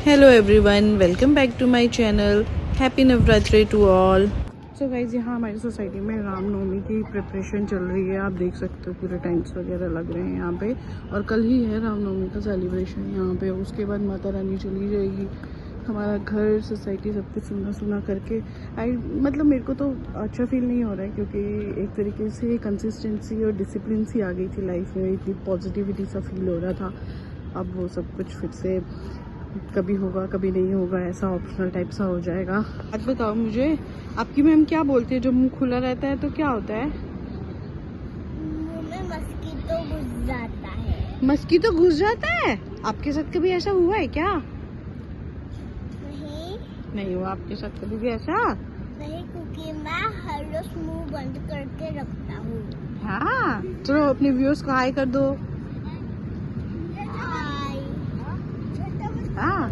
Hello everyone, welcome back to my channel. Happy Navratri to all. So guys, यहाँ हमारी society में रामनवमी की preparation चल रही है। आप देख सकते हो पूरे टेंट्स वगैरह लग रहे हैं यहाँ पे। और कल ही है रामनवमी का सेलिब्रेशन यहाँ पे। उसके बाद माता रानी चली जाएगी। हमारा घर, सोसाइटी सब कुछ सुना सुना करके मतलब मेरे को तो अच्छा फील नहीं हो रहा है, क्योंकि एक तरीके से कंसिस्टेंसी और डिसिप्लिन सी आ गई थी लाइफ में। इतनी पॉजिटिविटी सा फील हो रहा था। अब वो सब कुछ फिर से कभी होगा कभी नहीं होगा, ऐसा ऑप्शनल टाइप सा हो जाएगा। बात बताओ मुझे, आपकी मैम क्या बोलती है जब मुंह खुला रहता है तो क्या होता है? मुंह में मस्कीटो घुस जाता है। मस्कीटो घुस जाता है? आपके साथ कभी ऐसा हुआ है क्या? नहीं हुआ आपके साथ कभी भी ऐसा? नहीं, क्योंकि मैं हर रोज मुंह बंद करके रखता हूँ। हाँ, चलो अपने व्यूअर्स को हाय कर दो। हाय। हाँ।